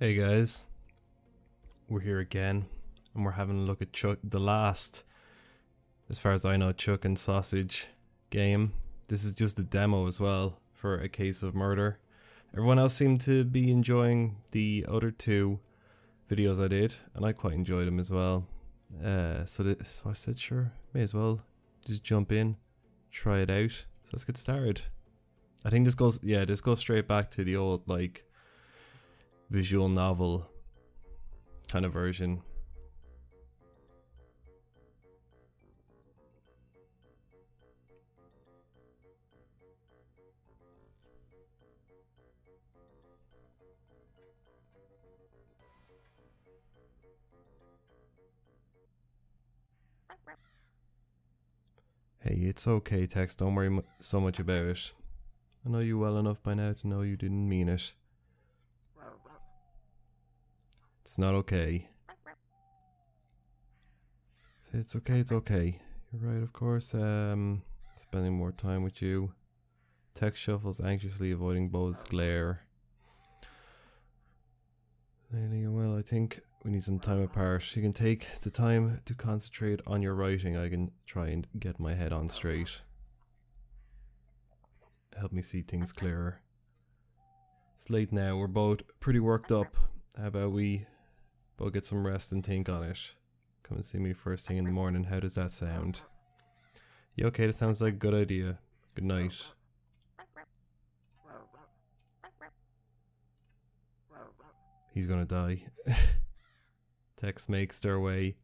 Hey guys, we're here again and we're having a look at the last, as far as I know, Chook and Sosig game. This is just a demo as well for A Case of Murder. Everyone else seemed to be enjoying the other two videos I did, and I quite enjoyed them as well. So I said sure, may as well just jump in, try it out. So let's get started. I think this goes straight back to the old like visual novel kind of version. Hey, it's okay, Tex, don't worry so much about it. I know you well enough by now to know you didn't mean it. It's not okay. It's okay, it's okay. You're right, of course. Spending more time with you. Tex shuffles anxiously, avoiding Bo's glare. Well, I think we need some time apart. You can take the time to concentrate on your writing. I can try and get my head on straight. Help me see things clearer. It's late now. We're both pretty worked up. How about we both get some rest and think on it? Come and see me first thing in the morning. How does that sound? Yeah, okay, that sounds like a good idea. Good night. He's gonna die. Tex makes their way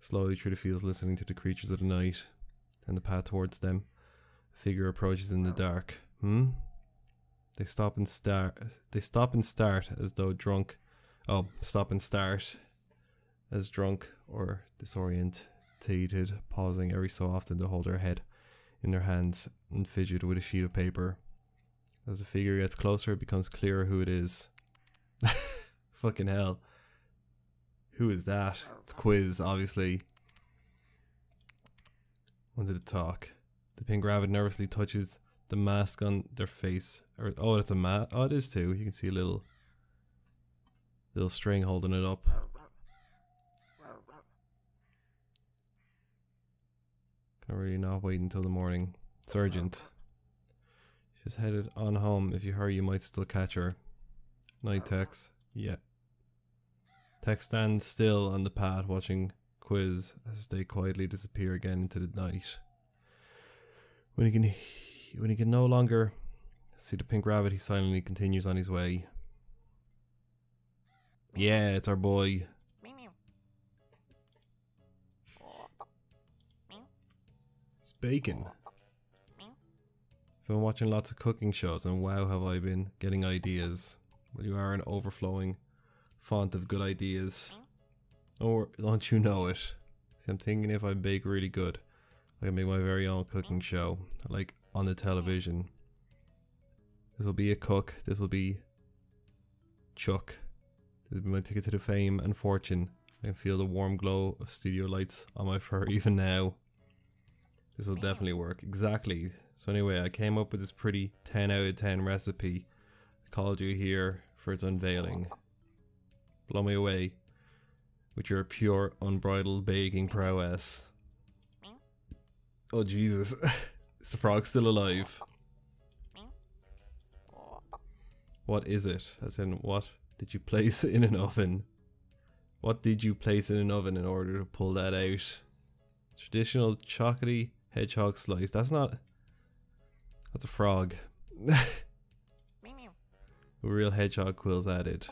slowly through the fields, listening to the creatures of the night and the path towards them. A figure approaches in the dark. They stop and start as though drunk. Oh, stop and start as drunk or disorientated, pausing every so often to hold their head in their hands and fidget with a sheet of paper. As the figure gets closer, it becomes clearer who it is. Fucking hell. Who is that? It's Quiz, obviously. Wanted to talk. The pink rabbit nervously touches the mask on their face. Oh, it's a mask. Oh, it is too. You can see a little string holding it up. Can really not wait until the morning. It's urgent. She's headed on home. If you hurry, you might still catch her. Night, Tex. Yeah. Tex stands still on the path, watching Quiz as they quietly disappear again into the night. When he can no longer see the pink rabbit, he silently continues on his way. Yeah, it's our boy. It's bacon. I've been watching lots of cooking shows, and wow, have I been getting ideas. Well, you are an overflowing font of good ideas. Or don't you know it? See, I'm thinking if I bake really good, I can make my very own cooking show, like on the television. This will be a cook. This will be Chook. This will be my ticket to the fame and fortune. I can feel the warm glow of studio lights on my fur even now. This will definitely work. Exactly. So anyway, I came up with this pretty 10 out of 10 recipe. I called you here for its unveiling. Blow me away with your pure, unbridled baking prowess. Oh Jesus, is the frog still alive? What is it? As in, what did you place in an oven? What did you place in an oven in order to pull that out? Traditional chocolatey hedgehog slice. That's a frog. With real hedgehog quills added.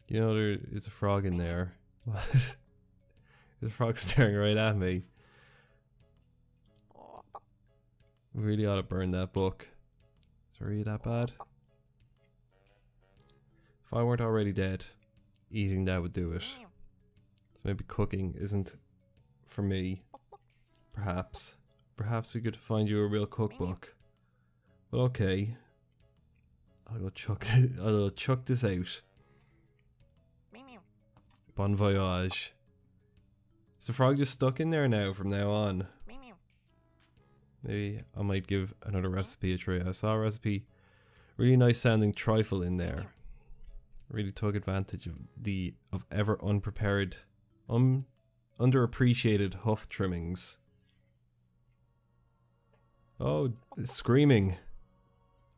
You know there is a frog in there. What? There's a frog staring right at me. We really ought to burn that book. Is it really that bad? If I weren't already dead, eating that would do it. So maybe cooking isn't for me. Perhaps. Perhaps we could find you a real cookbook. But okay. I'll go chuck this out. Bon voyage. Is the frog just stuck in there now from now on? Maybe I might give another recipe a try. I saw a recipe, really nice sounding trifle in there. Really took advantage of ever unprepared, underappreciated hoof trimmings. Oh, screaming.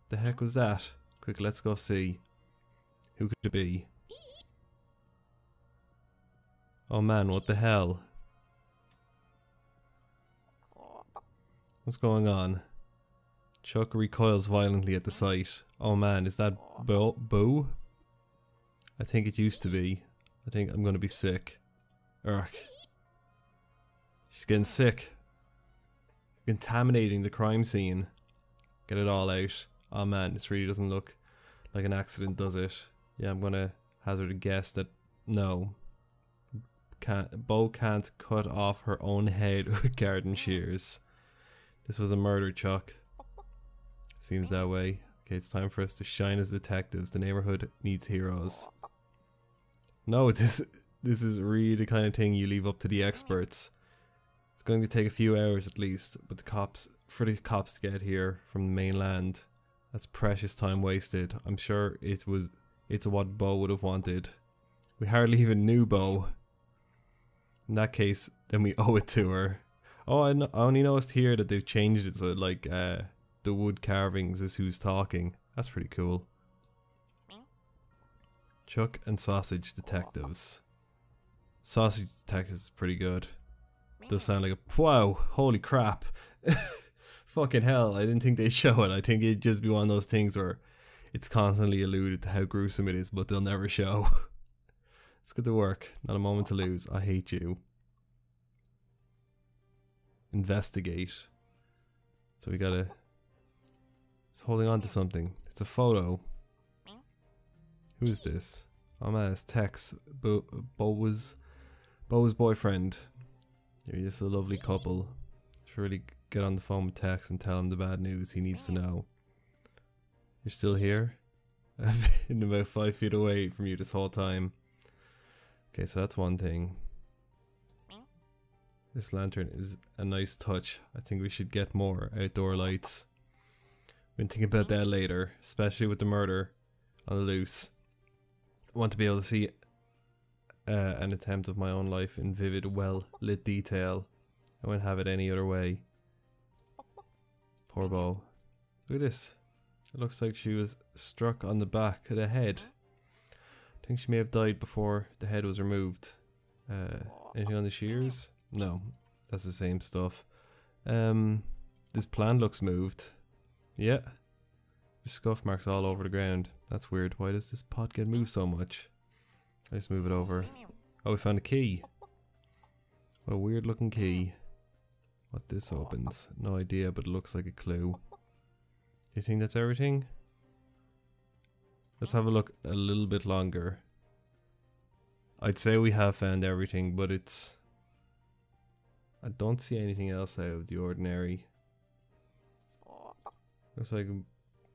The heck was that? Quick, let's go see. Who could it be? Oh man, what the hell? What's going on? Chook recoils violently at the sight. Oh man, is that Boo? I think it used to be. I think I'm gonna be sick. Urgh. She's getting sick. Contaminating the crime scene. Get it all out. Oh man, this really doesn't look like an accident, does it? Yeah, I'm gonna hazard a guess that no. Bo can't cut off her own head with garden shears. This was a murder, Chook. Seems that way. Okay, it's time for us to shine as detectives. The neighborhood needs heroes. No, this is really the kind of thing you leave up to the experts. It's going to take a few hours at least, but the cops to get here from the mainland, that's precious time wasted. I'm sure it's what Bo would have wanted. We hardly even knew Bo. In that case, then we owe it to her. Oh, I only noticed here that they've changed it so like the wood carvings is who's talking. That's pretty cool. Chook and Sosig detectives. Sosig detectives is pretty good. Does sound like a wow, holy crap. Fucking hell, I didn't think they'd show it. I think it'd just be one of those things where it's constantly alluded to how gruesome it is, but they'll never show. It's good to work, not a moment to lose. I hate you. Investigate. So we gotta... It's holding on to something. It's a photo. Who is this? Oh man, it's Tex. Bo's boyfriend. You're just a lovely couple. Should really get on the phone with Tex and tell him the bad news he needs to know. You're still here? I've been about 5 feet away from you this whole time. Okay, so that's one thing. This lantern is a nice touch. I think we should get more outdoor lights. We'll think about that later, especially with the murder on the loose. I want to be able to see an attempt of my own life in vivid, well-lit detail. I won't have it any other way. Poor Bo. Look at this. It looks like she was struck on the back of the head. I think she may have died before the head was removed. Anything on the shears? No, that's the same stuff. This plant looks moved. Yeah. There's scuff marks all over the ground. That's weird. Why does this pot get moved so much? I just move it over. Oh, we found a key. What a weird looking key. What this opens? No idea, but it looks like a clue. Do you think that's everything? Let's have a look a little bit longer. I'd say we have found everything, but it's... I don't see anything else out of the ordinary. Looks like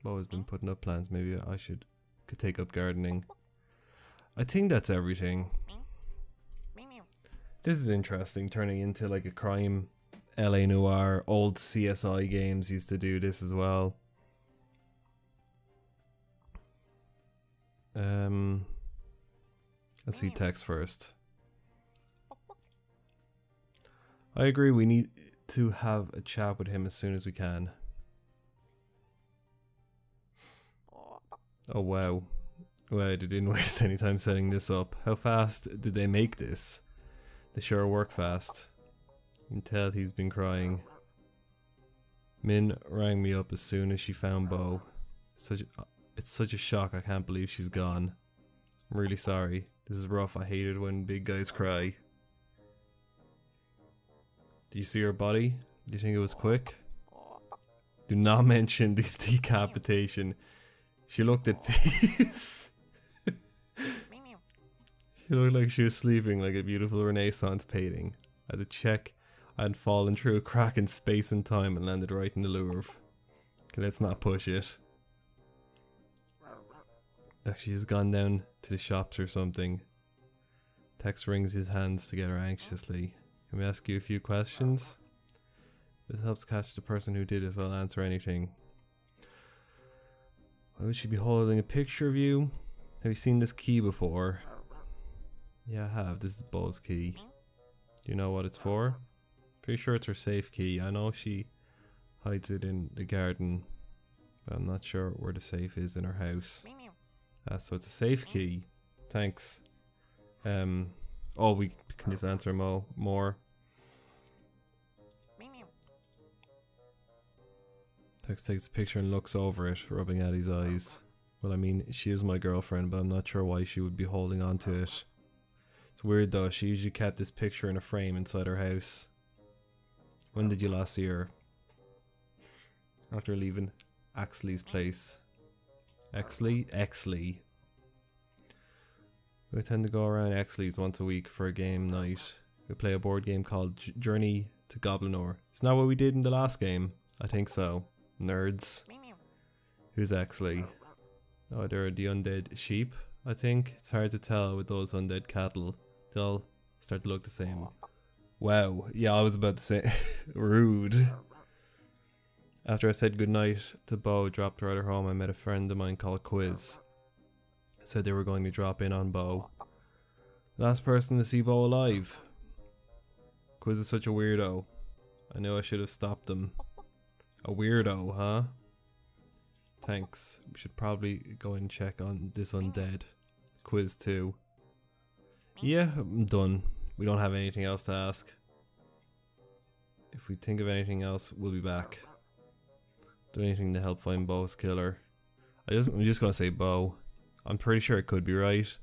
Bo has been putting up plants. Maybe I could take up gardening. I think that's everything. This is interesting, turning into like a crime LA Noire. Old CSI games used to do this as well. Let's see Tex first. I agree, we need to have a chat with him as soon as we can. Oh wow. Wow, they didn't waste any time setting this up. How fast did they make this? They sure work fast. You can tell he's been crying. Min rang me up as soon as she found Bo. It's such a shock, I can't believe she's gone. I'm really sorry. This is rough, I hate it when big guys cry. Do you see her body? Do you think it was quick? Do not mention the decapitation. She looked at peace. She looked like she was sleeping like a beautiful Renaissance painting. I had to check. I had fallen through a crack in space and time and landed right in the Louvre. Okay, let's not push it. Actually, he's gone down to the shops or something. Tex wrings his hands together anxiously. Can we ask you a few questions? This helps catch the person who did this. I'll answer anything. Why would she be holding a picture of you? Have you seen this key before? Yeah, I have. This is Bo's key. Do you know what it's for? Pretty sure it's her safe key. I know she hides it in the garden, but I'm not sure where the safe is in her house. So it's a safe key. Thanks. Oh, we can just answer more. Tex takes a picture and looks over it, rubbing at his eyes. Well, I mean, she is my girlfriend, but I'm not sure why she would be holding on to it. It's weird though, she usually kept this picture in a frame inside her house. When did you last see her? After leaving Axley's place. Exley. We tend to go around Exley's once a week for a game night. We play a board game called Journey to Goblinor. Isn't that what we did in the last game? I think so. Nerds. Who's Exley? Oh, they're the undead sheep, I think. It's hard to tell with those undead cattle. They'll start to look the same. Wow. Yeah, I was about to say rude. After I said goodnight to Bo, dropped her at her home, I met a friend of mine called Quiz. Said they were going to drop in on Bo. Last person to see Bo alive. Quiz is such a weirdo. I knew I should have stopped him. A weirdo, huh? Thanks. We should probably go and check on this undead. Quiz 2. Yeah, I'm done. We don't have anything else to ask. If we think of anything else, we'll be back. Do anything to help find Bo's killer. I'm just gonna say Bo. I'm pretty sure it could be right.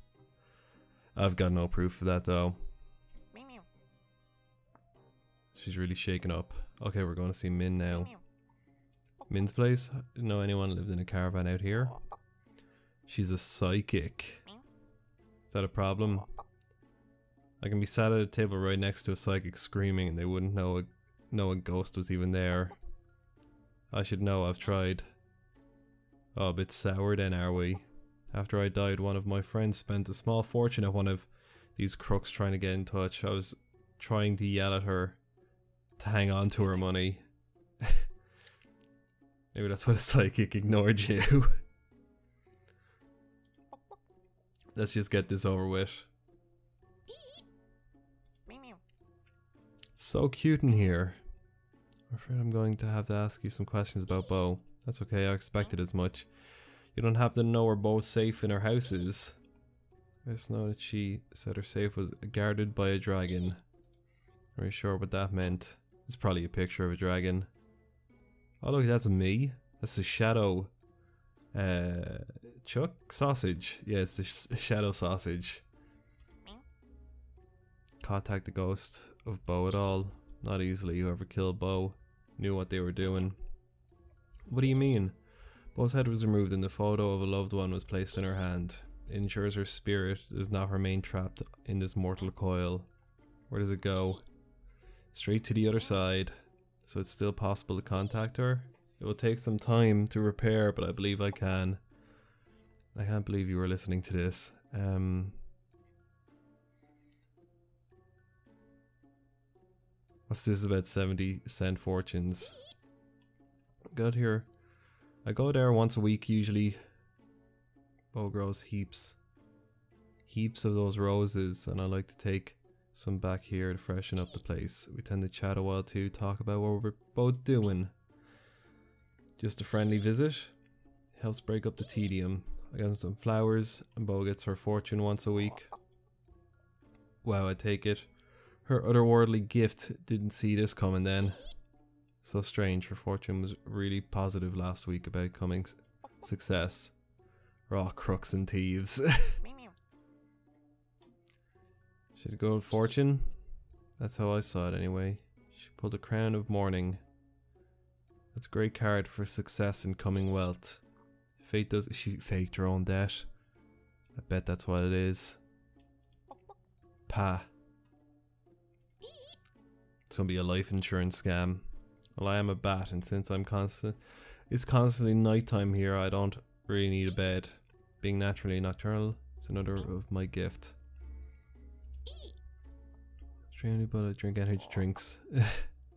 I've got no proof of that though. She's really shaken up. Okay, we're going to see Min now. Min's place? Didn't know anyone lived in a caravan out here. She's a psychic. Is that a problem? I can be sat at a table right next to a psychic screaming and they wouldn't know a ghost was even there. I should know, I've tried. Oh, a bit sour then, are we? After I died, one of my friends spent a small fortune at one of these crooks trying to get in touch. I was trying to yell at her to hang on to her money. Maybe that's why the psychic ignored you. Let's just get this over with. It's so cute in here. I'm afraid I'm going to have to ask you some questions about Bo. That's okay, I expected as much. You don't happen to know where Bo's safe in her house is. I just know that she said her safe was guarded by a dragon. Are you sure what that meant? It's probably a picture of a dragon. Oh look, that's me. That's the shadow. Chook Sosig. Yeah, it's the shadow sausage. Contact the ghost of Bo at all. Not easily. Whoever killed Bo knew what they were doing. What do you mean? Bo's head was removed and the photo of a loved one was placed in her hand. It ensures her spirit does not remain trapped in this mortal coil. Where does it go? Straight to the other side. So it's still possible to contact her? It will take some time to repair, but I believe I can. I can't believe you were listening to this. What's this about 70-cent fortunes? Got here. I go there once a week usually. Bo grows heaps of those roses, and I like to take some back here to freshen up the place. We tend to chat a while too, talk about what we're both doing. Just a friendly visit. Helps break up the tedium. I got some flowers, and Bo gets her fortune once a week. Wow, I take it. Her otherworldly gift didn't see this coming then. So strange, her fortune was really positive last week about coming success. Raw crooks and thieves. Should go with fortune? That's how I saw it anyway. She pulled a crown of mourning. That's a great card for success and coming wealth. She faked her own debt. I bet that's what it is. Pa. It's gonna be a life insurance scam. Well, I am a bat, and since it's constantly nighttime here, I don't really need a bed. Being naturally nocturnal is another of my gift. Extremely, but I drink energy drinks.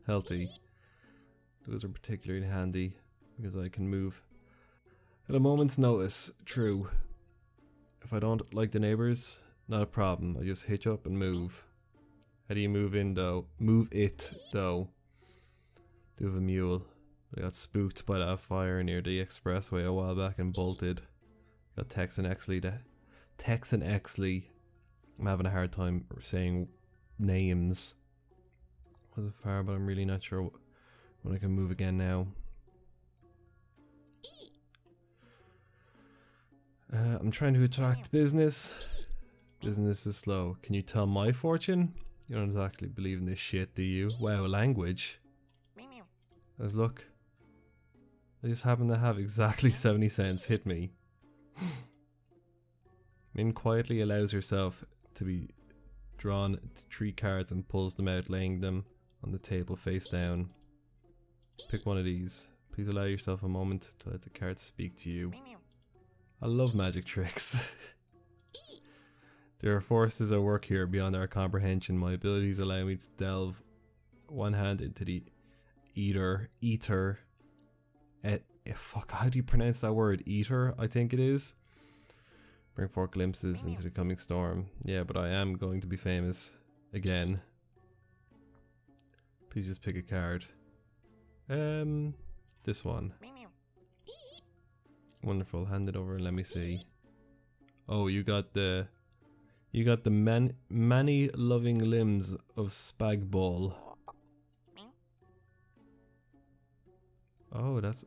Healthy. Those are particularly handy because I can move at a moment's notice. True. If I don't like the neighbours, not a problem. I just hitch up and move. How do you move in though? Move it though. Do have a mule. I got spooked by that fire near the expressway a while back and bolted. Got Texan Exley. Texan Exley. I'm having a hard time saying names. Was it far, but I'm really not sure when I can move again now. I'm trying to attract business. Business is slow. Can you tell my fortune? You don't exactly believe in this shit, do you? Wow, language. Let's look. I just happen to have exactly 70 cents. Hit me. Min quietly allows herself to be drawn to 3 cards and pulls them out, laying them on the table face down. Pick one of these. Please allow yourself a moment to let the cards speak to you. I love magic tricks. There are forces at work here beyond our comprehension. My abilities allow me to delve one hand into the ether. Fuck, how do you pronounce that word? Ether, I think it is. Bring 4 glimpses into the coming storm. Yeah, but I am going to be famous again. Please just pick a card. This one. Wonderful. Hand it over and let me see. Oh, you got the many loving limbs of Spagball. Oh, that's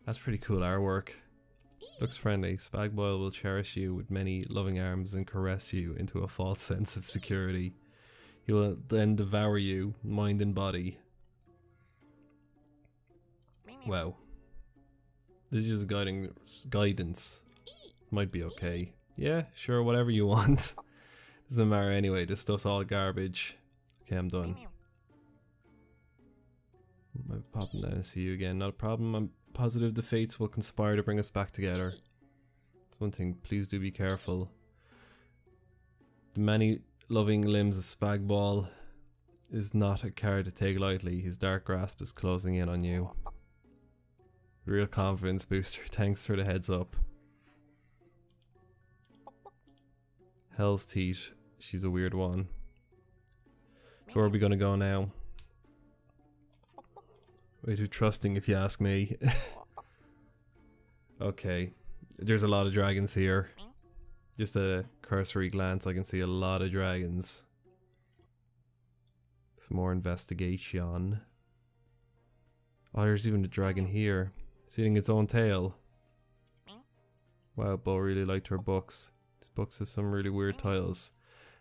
that's pretty cool artwork. Looks friendly. Spagball will cherish you with many loving arms and caress you into a false sense of security. He will then devour you, mind and body. Wow. This is just guidance. Might be okay. Yeah, sure, whatever you want. Doesn't matter anyway, this stuff's all garbage. Okay, I'm done. I'm popping down and see you again. Not a problem. I'm positive the fates will conspire to bring us back together. That's one thing, please do be careful. The many loving limbs of Spagball is not a card to take lightly. His dark grasp is closing in on you. Real confidence booster. Thanks for the heads up. Hell's Teeth. She's a weird one. So where are we gonna go now? Way too trusting if you ask me. Okay. There's a lot of dragons here. Just a cursory glance, I can see a lot of dragons. Some more investigation. Oh, there's even a dragon here. Seeing its own tail. Wow, Bo really liked her books. These books have some really weird titles.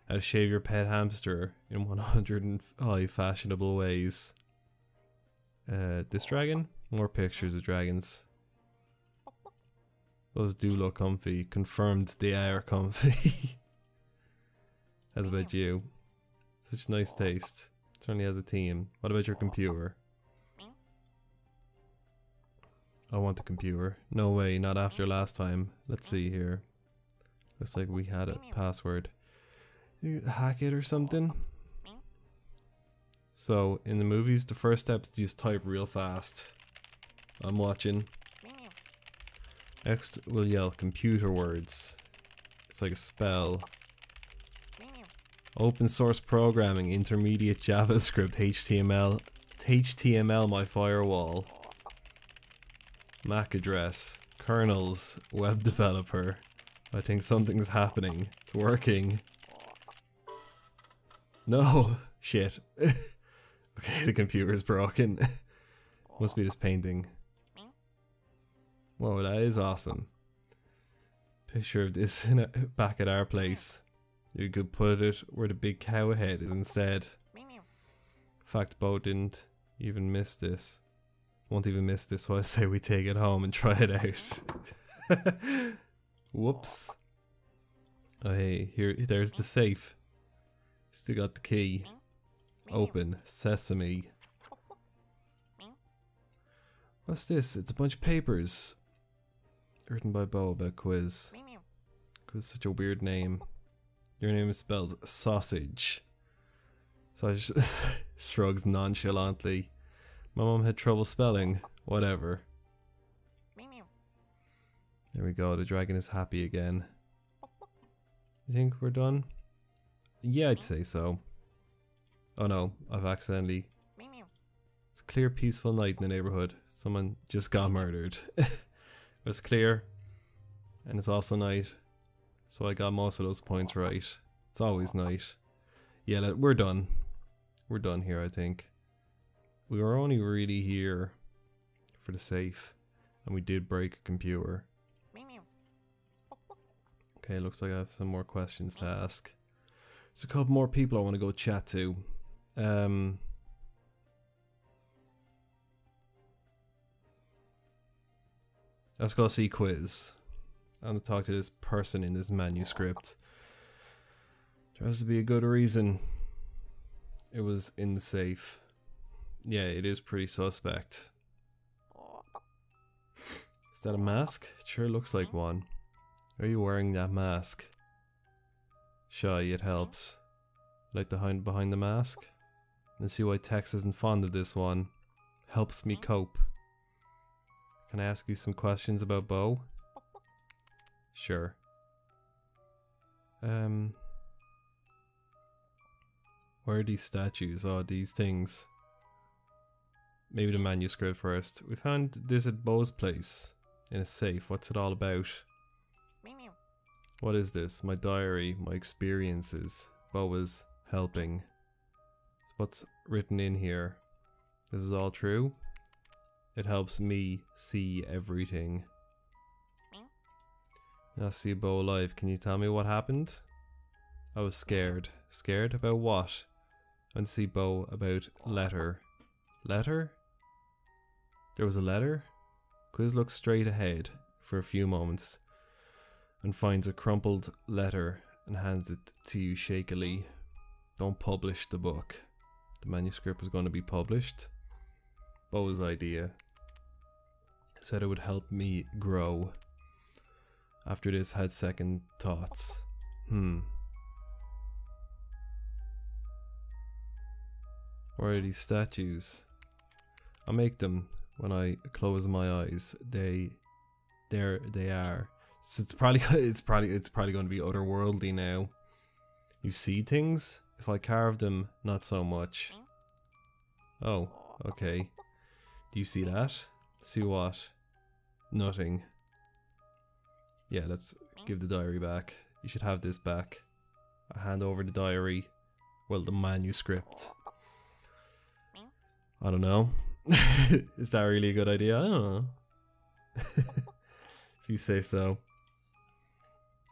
How to shave your pet hamster in 105 fashionable ways. This dragon? More pictures of dragons. Those do look comfy. Confirmed they are comfy. How's about you? Such nice taste. Certainly has a team. What about your computer? I want a computer. No way, not after last time. Let's see here. Looks like we had a password. You hack it or something? So, in the movies, the first step is to just type real fast. I'm watching. Next, we'll yell computer words. It's like a spell. Open source programming, intermediate JavaScript, HTML. HTML, my firewall. MAC address. Kernels. Web developer. I think something's happening. It's working. No! Shit. Okay, the computer's broken. Must be this painting. Whoa, that is awesome. Picture of this back at our place. You could put it where the big cow head is instead. In fact, Bo didn't even miss this. Won't even miss this, so I say we take it home and try it out. Whoops. Oh hey, there's the safe. Still got the key. Open. Sesame. What's this? It's a bunch of papers. Written by Bo about quiz. Quiz is such a weird name. Your name is spelled sausage. So I just shrugs nonchalantly. My mom had trouble spelling. Whatever. There we go, the dragon is happy again. You think we're done? Yeah, I'd say so. Oh no, I've accidentally... It's a clear, peaceful night in the neighbourhood. Someone just got murdered. It's clear, and it's also night, so I got most of those points right. It's always night. Yeah, we're done. We're done here, I think. We were only really here for the safe, and we did break a computer. Okay, looks like I have some more questions to ask. There's a couple more people I want to go chat to. Let's go see quiz. I'm going to talk to this person in this manuscript. There has to be a good reason it was in the safe. Yeah, it is pretty suspect. Is that a mask? It sure looks like one. Are you wearing that mask? Shy, it helps. Like to hide behind the mask? And see why Tex isn't fond of this one. Helps me cope. Can I ask you some questions about Bo? Sure. Where are these statues? Oh, these things. Maybe the manuscript first. We found this at Bo's place. In a safe. What's it all about? What is this? My diary. My experiences. Bo was helping. So what's written in here? This is all true? It helps me see everything. I see Bo alive. Can you tell me what happened? I was scared. Scared about what? I went to see Bo about letter. Letter? There was a letter? Quiz looks straight ahead for a few moments and finds a crumpled letter and hands it to you shakily. Don't publish the book. The manuscript was going to be published. Bo's idea. Said it would help me grow. After this, had second thoughts. Where are these statues? I'll make them when I close my eyes. There they are. So it's probably going to be otherworldly now. You see things? If I carve them, not so much. Oh, okay. Do you see that? See what? Nothing. Yeah, let's give the diary back. You should have this back. I hand over the diary. Well, the manuscript. I don't know. Is that really a good idea? I don't know. If you say so.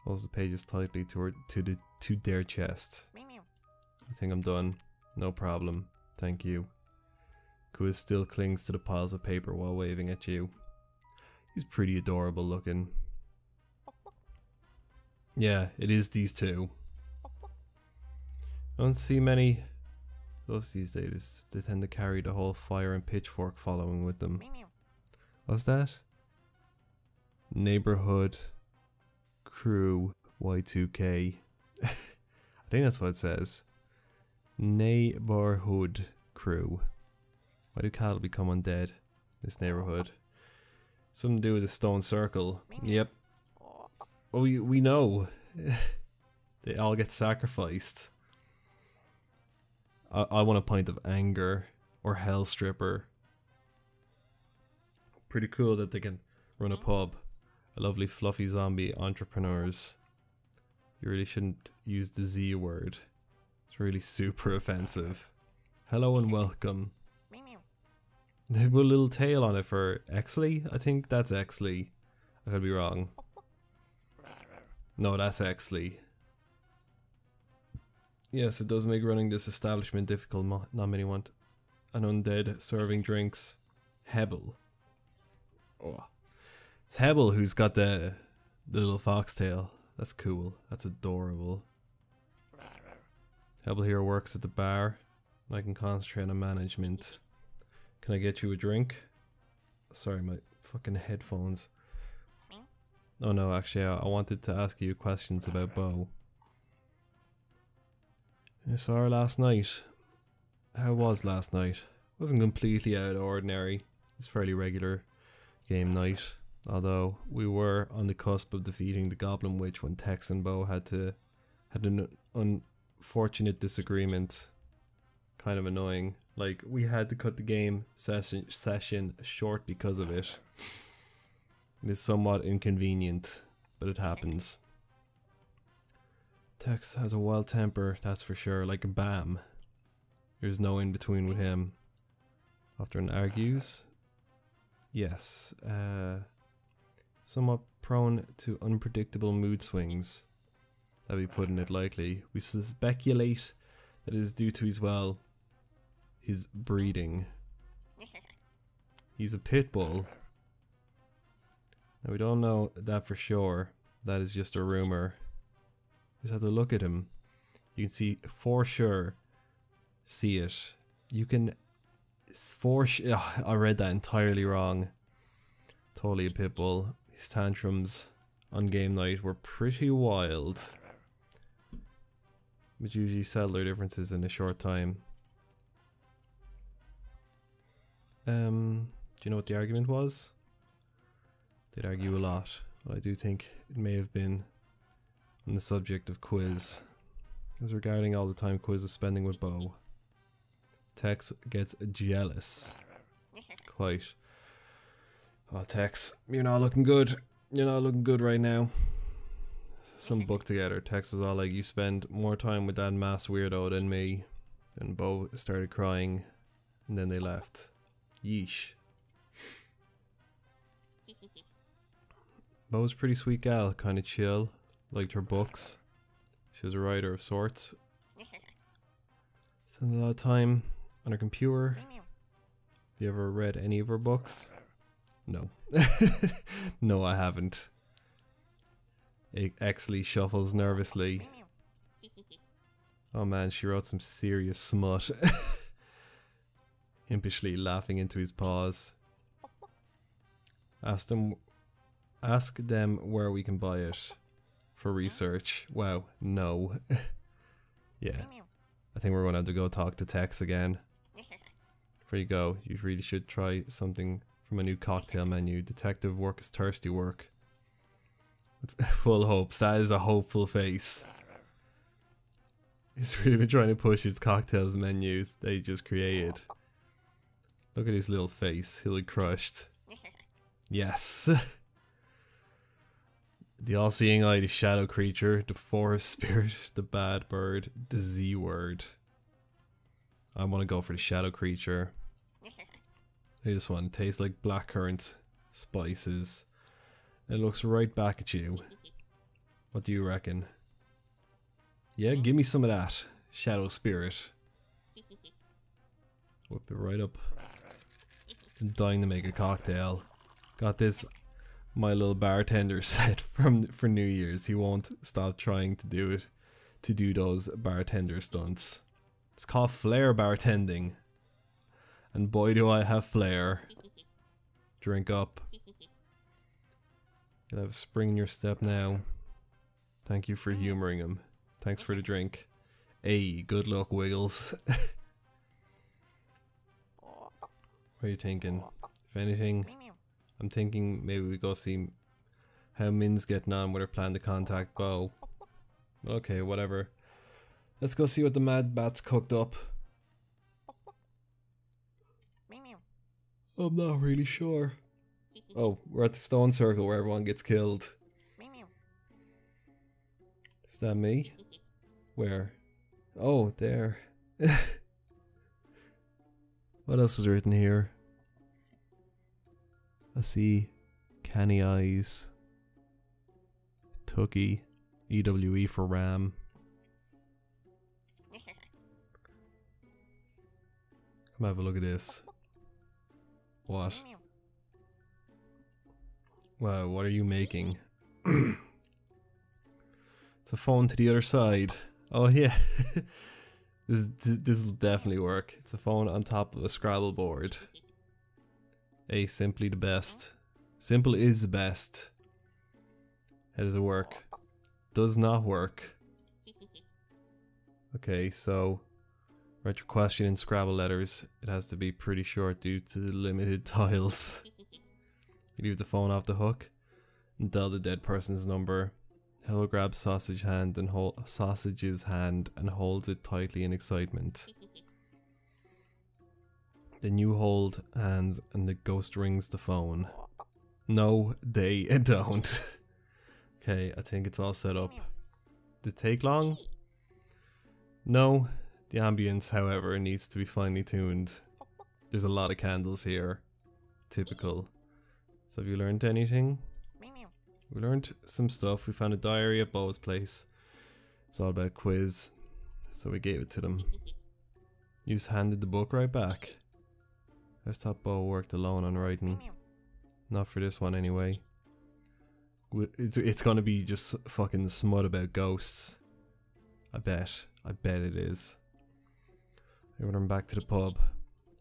Holds the pages tightly to their chest. I think I'm done. No problem. Thank you. Quiz still clings to the piles of paper while waving at you. He's pretty adorable looking. Yeah, it is these two. I don't see many ghosts these days. They tend to carry the whole fire and pitchfork following with them. What's that? Neighbourhood crew Y2K. I think that's what it says. Neighbourhood crew. Why do cattle become undead? This neighbourhood. Something to do with the stone circle. Yep. Well, we know. They all get sacrificed. I want a pint of anger or hell stripper. Pretty cool that they can run a pub. A lovely fluffy zombie entrepreneurs. You really shouldn't use the Z word. It's really super offensive. Hello and welcome. They put a little tail on it for Exley? I think that's Exley. I could be wrong. No, that's Exley. Yes, it does make running this establishment difficult. Not many want an undead serving drinks. Hebel. Oh. It's Hebel who's got the little foxtail. That's cool. That's adorable. Hebel here works at the bar. And I can concentrate on management. Can I get you a drink? Sorry, my fucking headphones. Oh no, actually, I wanted to ask you questions about Bo. I saw her last night. How was last night? Wasn't completely out of the ordinary. It's fairly regular game night. Although we were on the cusp of defeating the Goblin Witch when Tex and Bo had to had an unfortunate disagreement. Kind of annoying. Like, we had to cut the game session short because of it. It is somewhat inconvenient, but it happens. Tex has a wild temper, that's for sure, like a bam. There's no in between with him. Often argues. Yes. Somewhat prone to unpredictable mood swings. That'd be putting it lightly. We speculate that it is due to his breeding. He's a pit bull. Now we don't know that for sure. That is just a rumor. Just have to look at him. You can see for sure. See it. You can I read that entirely wrong. Totally a pit bull. His tantrums on game night were pretty wild. But usually settle their differences in a short time. Do you know what the argument was? They'd argue a lot. But I do think it may have been on the subject of Quiz. It was regarding all the time Quiz was spending with Bo. Tex gets jealous. Quite. Oh, Tex, you're not looking good. You're not looking good right now. Some book together. Tex was all like, you spend more time with that mass weirdo than me. And Bo started crying. And then they left. Yeesh. Bo was a pretty sweet gal. Kind of chill. Liked her books. She was a writer of sorts. Spent a lot of time on her computer. Have you ever read any of her books? No. No, I haven't. Exley shuffles nervously. Oh man, she wrote some serious smut. Impishly laughing into his paws. Ask them where we can buy it. For research. Wow, no. Yeah. I think we're going to have to go talk to Tex again. Before you go, you really should try something from a new cocktail menu. Detective work is thirsty work. Full hopes. That is a hopeful face. He's really been trying to push his cocktails menus that he just created. Look at his little face. He'll be crushed. Yes. The all-seeing eye, the shadow creature, the forest spirit, the bad bird, the Z word. I want to go for the shadow creature. This one tastes like blackcurrant spices. It looks right back at you. What do you reckon? Yeah, give me some of that, shadow spirit. Whip it right up. I'm dying to make a cocktail. Got this my little bartender set for New Year's. He won't stop trying to do it, to do those bartender stunts. It's called flair bartending. And boy do I have flair. Drink up. You'll have a spring in your step now. Thank you for humouring him. Thanks for the drink. Hey, good luck, Wiggles. What are you thinking? If anything, I'm thinking maybe we go see how Min's getting on with her plan to contact Bo. Okay, whatever. Let's go see what the Mad Bat's cooked up. I'm not really sure. Oh, we're at the stone circle where everyone gets killed. Is that me? Where? Oh, there. What else is written here? I see canny eyes. Tookie. EWE for Ram. Come have a look at this. What? Wow, what are you making? It's a phone to the other side. Oh yeah. This will definitely work. It's a phone on top of a Scrabble board. A, simply the best. Simple is the best. How does it work? Does not work. Okay, so write your question in Scrabble letters. It has to be pretty short due to the limited tiles. You leave the phone off the hook and dial the dead person's number. Hill grabs Sausage's hand and holds it tightly in excitement. Then you hold hands and the ghost rings the phone. No, they don't. Okay, I think it's all set up. Did it take long? No. The ambience, however, needs to be finely tuned. There's a lot of candles here. Typical. So have you learned anything? We learned some stuff. We found a diary at Bo's place. It's all about quiz. So we gave it to them. You just handed the book right back. I just thought Bo worked alone on writing. Not for this one anyway. It's gonna be just fucking smut about ghosts. I bet it is. When I'm back to the pub,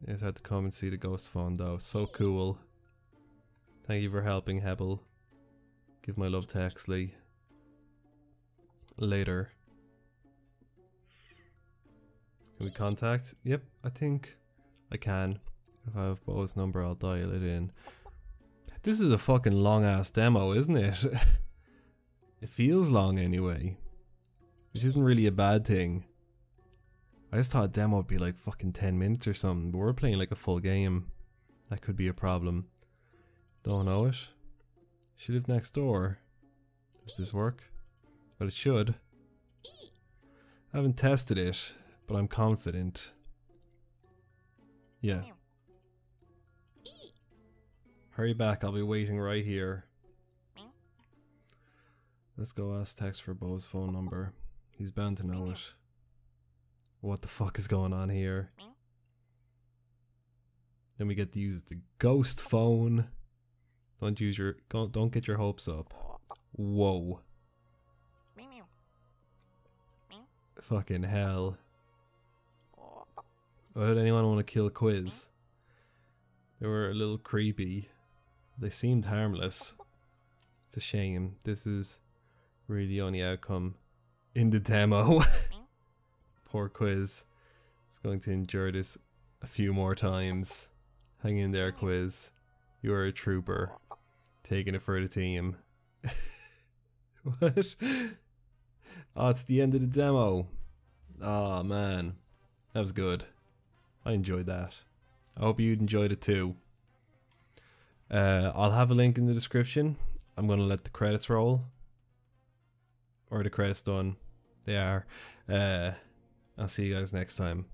I just had to come and see the ghost phone though. So cool. Thank you for helping, Hebel. Give my love to Exley. Later. Can we contact? Yep, I think I can. If I have Bo's number, I'll dial it in. This is a fucking long ass demo, isn't it? It feels long anyway. Which isn't really a bad thing. I just thought a demo would be like fucking 10 minutes or something, but we're playing like a full game. That could be a problem. Don't know it. She lived next door. Does this work? Well, it should. I haven't tested it, but I'm confident. Yeah. Hurry back, I'll be waiting right here. Let's go ask Tex for Bo's phone number. He's bound to know it. What the fuck is going on here? Then we get to use the ghost phone. Don't get your hopes up. Whoa. Fucking hell. Why would anyone want to kill Quiz? They were a little creepy. They seemed harmless. It's a shame. This is really the only outcome in the demo. Poor Quiz. He's going to endure this a few more times. Hang in there, Quiz. You are a trooper. Taking it for the team. What? Oh, it's the end of the demo. Oh man. That was good. I enjoyed that. I hope you enjoyed it too. I'll have a link in the description. I'm going to let the credits roll. Or the credits done. They are. I'll see you guys next time.